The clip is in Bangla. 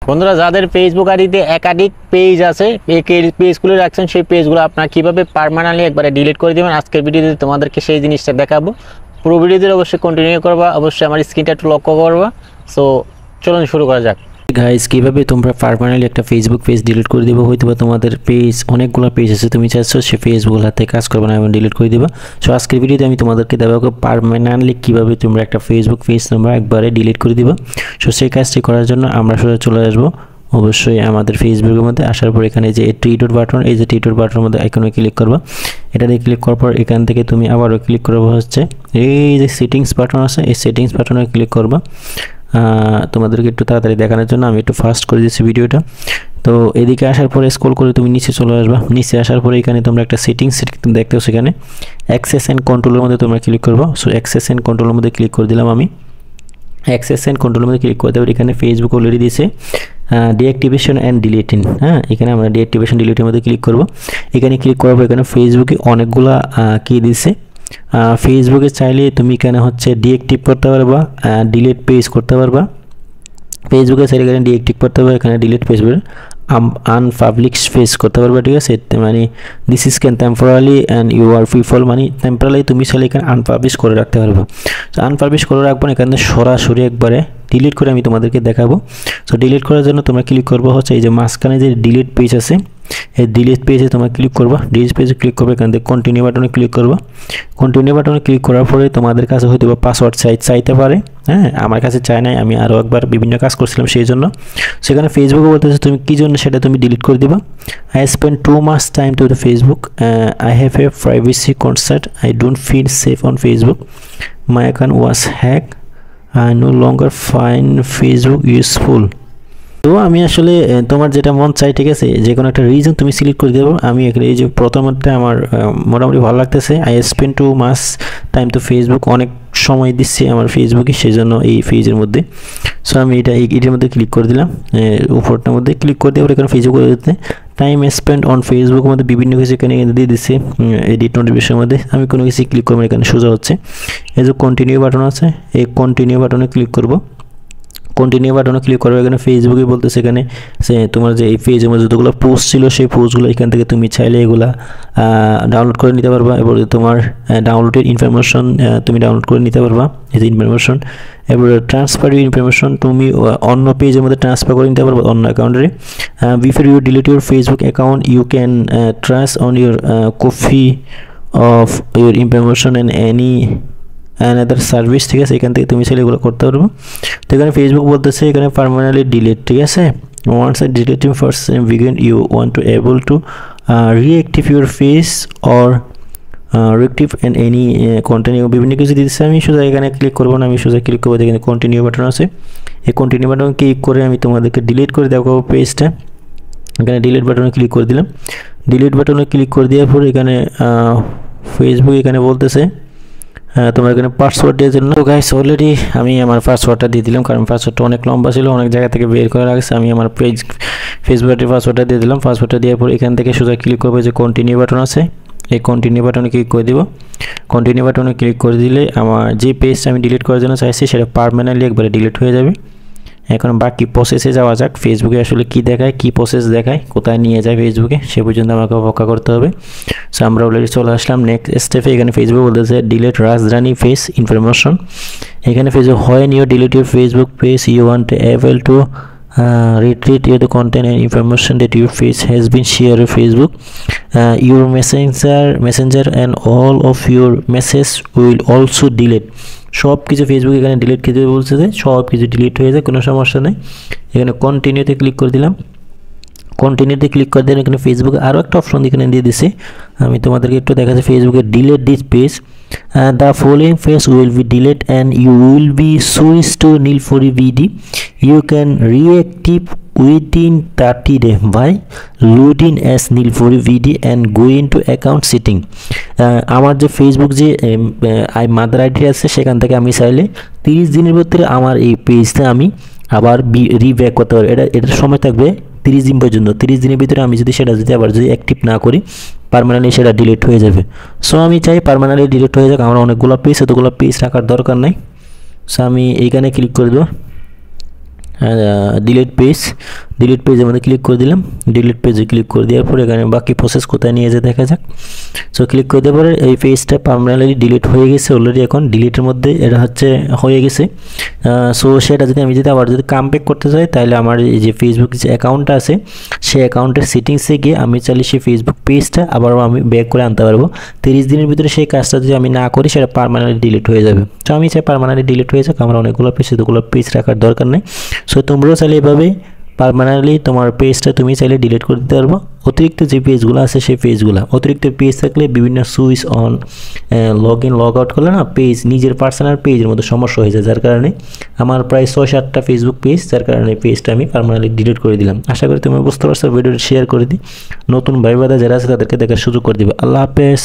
বন্ধুরা যাদের ফেসবুক আইডিতে একাধিক পেজ আছে, এই পেজগুলো রাখছেন, সেই পেজগুলো আপনারা কিভাবে পার্মানেন্টলি একবারে ডিলিট করে দিবেন, আজকের ভিডিওতে তোমাদেরকে সেই জিনিসটা দেখাবো। পুরো ভিডিওতে অবশ্যই কন্টিনিউ করবা, অবশ্যই আমার স্ক্রিনটা একটু লক্ষ্য করবা। সো চলুন শুরু করা যাক। গাইস, কিভাবে তোমরা পার্মানেন্টলি একটা ফেসবুক পেজ ডিলিট করে দিবা। হয়তো তোমাদের পেজ অনেকগুলো পেজ আছে, তুমি চাইছো সেই পেজগুলোতে কাজ করবে না এবং ডিলিট করে দিবা। সো আজকের ভিডিওতে আমি তোমাদেরকে দেখাবো পার্মানেন্টলি কিভাবে তোমরা একটা ফেসবুক পেজ তোমরা একবারে ডিলিট করে দিবা। সো সেই কাজটি করার জন্য আমরা সোজা চলে আসবো অবশ্যই আমাদের ফেসবুকের মধ্যে। আসার পর এখানে যে থ্রি ডট বাটন, এই যে থ্রি ডট বাটনের মধ্যে আইকনে ক্লিক করবা। এটাতে ক্লিক করার পর এখান থেকে তুমি আবারও ক্লিক করবা হচ্ছে এই যে সেটিংস বাটন আছে, এই সেটিংস বাটনে ক্লিক করবা। তোমাদেরকে একটু তাড়াতাড়ি দেখানোর জন্য আমি একটু ফাস্ট করে দিচ্ছি ভিডিওটা। তো এদিকে আসার পরে স্ক্রল করে তুমি নিচে চলে আসবা। নিচে আসার পরে এখানে তোমরা একটা সেটিংস দেখতে পাচ্ছ, এখানে অ্যাক্সেস অ্যান্ড কন্ট্রোলের মধ্যে তোমরা ক্লিক করবা। সো অ্যাক্সেস অ্যান্ড কন্ট্রোলের মধ্যে ক্লিক করে দিলাম আমি। অ্যাক্সেস অ্যান্ড কন্ট্রোলের মধ্যে ক্লিক করতে হবে। এখানে ফেসবুক অলরেডি দিয়েছে ডিঅ্যাক্টিভেশন অ্যান্ড ডিলিটিং। এখানে আমরা ডিঅ্যাক্টিভেশন ডিলিটের মধ্যে ক্লিক করব। এখানে ক্লিক করার পর এখানে ফেসবুকে অনেকগুলা কি দিছে। ফেসবুকে চাইলে তুমি এখানে হচ্ছে ডিঅ্যাক্টিভ করতে পারবা, ডিলিট পেজ করতে পারবা। ফেসবুকে চাইলে এখানে ডিঅ্যাক্টিভ করতে পারবা, এখানে ডিলিট পেজ আনপাবলিশ পেজ করতে পারবা। ঠিক আছে, মানে this is can temporary and you are people, মানে টেম্পোরারি তুমি চাইলে এখানে আনপাবলিশ করে রাখতে পারবা। তো আনপাবলিশ করে রাখবো না, এখানে সরাসরি একবারে ডিলিট করে আমি তোমাদেরকে দেখাবো। সো ডিলিট করার জন্য তোমরা ক্লিক করবো হচ্ছে এই যে মাঝখানে যে ডিলিট পেজ আছে, এই ডিলিট পেজে তোমরা ক্লিক করবা। ডিলিট পেজে ক্লিক করবে, এখান থেকে কন্টিনিউ বাটনে ক্লিক করবা। কন্টিনিউ বাটনে ক্লিক করার পরে তোমাদের কাছে হয়তো বা পাসওয়ার্ড চাইতে পারে। আমার কাছে চাই নাই, আমি আরও একবার বিভিন্ন কাজ করছিলাম সেই জন্য। সেখানে ফেসবুকে বলতেছে তুমি কী জন্য সেটা তুমি ডিলিট করে দিবা। I spend too much time to the Facebook, I have a privacy concern, I don't feel safe on Facebook, my account was hack, I no longer find Facebook useful. তো আমি আসলে তোমার যেটা মন চাই, ঠিক আছে, যে কোনো একটা রিজন তুমি সিলেক্ট করে দেবো। আমি এই যে প্রথমটা আমার মোটামুটি ভালো লাগতেছে, I spend too much time two Facebook, অনেক সময় দিচ্ছি আমার ফেসবুকে, সেই জন্য এই পেজের মধ্যে। সো আমি এটার মধ্যে ক্লিক করে দিলাম, উপরটার মধ্যে ক্লিক করে দেওয়ার এখানে ফেসবুক করে দিতে টাইম স্পেন্ড অন ফেসবুকের মধ্যে বিভিন্ন কিছু এখানে দিয়ে দিচ্ছে এডিট নোটিফিকেশনের মধ্যে। আমি কোনো কিছু ক্লিক করবো, এখানে সোজা হচ্ছে এই যে কন্টিনিউ বাটন আছে, এই কন্টিনিউ বাটনে ক্লিক করবো। কন্টিনিউ বাটনে ক্লিক করবে, এখানে ফেসবুকে বলতেছে এখানে সে তোমার যে এই পেজের মধ্যে যতগুলো পোস্ট ছিল সেই পোস্টগুলো এখান থেকে তুমি চাইলে এগুলা ডাউনলোড করে নিতে পারবা। এবার তোমার ডাউনলোডের ইনফরমেশন তুমি ডাউনলোড করে নিতে পারবা, এই যে ইনফরমেশন। এবার ট্রান্সফার ইনফরমেশন তুমি অন্য পেজের মধ্যে ট্রান্সফার করে নিতে পারবা অন্য অ্যাকাউন্টে। Before you delete your Facebook account you can trans on your copy of your information and any another service. ঠিক আছে, এখান থেকে তুমি চাইলে এগুলো করতে পারবো। তো এখানে ফেসবুক বলতেছে এখানে পার্মানেন্টলি ডিলিট। ঠিক আছে, once I delete you first begin you want to able to reactive your face or reactive and any continue, বিভিন্ন কিছু দিতেছে। আমি সোজা এখানে ক্লিক করবো না, আমি সোজা ক্লিক করবো, এখানে কন্টিনিউ বাটন আছে, এই কন্টিনিউ বাটন ক্লিক করে আমি তোমাদেরকে ডিলিট করে দেখাবো পেজটা। এখানে ডিলিট বাটনে ক্লিক করে দিলাম। ডিলিট বাটনে ক্লিক করে দেওয়ার পর এখানে ফেসবুক এখানে বলতেছে তোমরা এখানে পাসওয়ার্ড দেওয়ার জন্য। তো গাইস অলরেডি আমি আমার পাসওয়ার্ডটা দিয়ে দিলাম, কারণ পাসওয়ার্ডটা অনেক লম্বা ছিল, অনেক জায়গা থেকে বের করে রাখছে। আমি আমার ফেসবুকের পাসওয়ার্ডটা দিয়ে দিলাম। পাসওয়ার্ডটা দেওয়ার পর এখান থেকে সোজা ক্লিক করবো, যে কন্টিনিউ বাটন আছে, এই কন্টিনিউ বাটনে ক্লিক করে দিব। কন্টিনিউ বাটনে ক্লিক করে দিলে আমার যে পেজটা আমি ডিলিট করার জন্য চাইছি সেটা পার্মানেন্টলি একবারে ডিলিট হয়ে যাবে। এখন বাকি প্রসেসে যাওয়া যাক, ফেসবুকে আসলে কি দেখায়, কি প্রসেস দেখায়, কোথায় নিয়ে যায় ফেসবুকে, সে পর্যন্ত আমাকে অপেক্ষা করতে হবে। সো আমরা অলরেডি চলে আসলাম নেক্সট স্টেপে। এখানে ফেসবুক বলতেছে ডিলিট রাজধানী ফেস ইনফরমেশন। এখানে Facebook when you delete your Facebook page you want able to retrieve the content and information that your page has been shared on Facebook. Your messenger and all of your messages will also delete. সব কিছু ফেসবুক এখানে ডিলিট খেতে বলছে, যে সব কিছু ডিলিট হয়ে যায়, কোনো সমস্যা নেই। এখানে কন্টিনিউতে ক্লিক করে দিলাম। কন্টিনিউতে ক্লিক করে দিলাম। এখানে ফেসবুকে আরও একটা অপশন এখানে দিয়ে দিছে, আমি তোমাদেরকে একটু দেখাচ্ছি। ফেসবুকে delete this page, the following page will be delete and you will be switch to নীলফরি ভিডি, you can reactive within 30 days by loading as নীলফরি ভিডি and going to account setting. আমার যে ফেসবুক যে মাদার আইডি আছে সেখান থেকে আমি চাইলে 30 দিনের ভিতরে আমার এই পেজটা আমি আবার রিব্যাক করতে পারবো। এটার সময় থাকবে 30 দিন পর্যন্ত। 30 দিনের ভিতরে আমি যদি আবার অ্যাক্টিভ না করি, পার্মানেন্টলি সেটা ডিলিট হয়ে যাবে। সো আমি চাই পার্মানেন্টলি ডিলিট হয়ে যাক। আমার অনেকগুলো পেজ, এতগুলো পেজ রাখার দরকার নাই। সো আমি এইখানে ক্লিক করে দেবো। ডিলিট পেজের মধ্যে ক্লিক করে দিলাম। ডিলিট পেজে ক্লিক করে দেওয়ার পর এখানে বাকি প্রসেস কোথায় নিয়ে যায় দেখা যাক। সো ক্লিক করে দেওয়ার পরে এই পেজটা পার্মানেন্টলি ডিলিট হয়ে গেছে অলরেডি। এখন ডিলিটের মধ্যে এটা হচ্ছে হয়ে গেছে। সো সেটা যদি আমি আবার যদি কামব্যাক করতে চাই, তাহলে আমার এই যে ফেসবুক যে অ্যাকাউন্টটা আছে সেই অ্যাকাউন্টের সেটিংসে গিয়ে আমি চাইলে সেই ফেসবুক পেজটা আবারও আমি ব্যাক করে আনতে পারবো। 30 দিনের ভিতরে সেই কাজটা যদি আমি না করি সেটা পার্মানেন্টলি ডিলিট হয়ে যাবে। তো আমি চাই পার্মানেন্টলি ডিলিট হয়ে যাক, আমার অনেকগুলো পেজ, এতগুলো পেজ রাখার দরকার নেই। সো তোমরাও চাইলে এভাবে পার্মানেন্টলি তোমার পেজটা তুমি চাইলে ডিলিট করে দিতে পারবো। অতিরিক্ত যে পেজগুলো আছে সেই পেজগুলো, অতিরিক্ত পেজ থাকলে বিভিন্ন switch on log in log out করলে না পেজ নিজের পার্সোনাল পেজের মধ্যে সমস্যা হয়ে যায়, যার কারণে আমার প্রায় 6-7টা ফেসবুক পেজ, যার কারণে পেজটা আমি পার্মানেন্টলি ডিলিট করে দিলাম। আশা করি তুমি বুঝতে পারছো। ভিডিওটি শেয়ার করে দিই, নতুন ভাই বোনেরা যারা আছে তাদেরকে দেখার সুযোগ করে দিবে। আল্লাহ হাফেজ।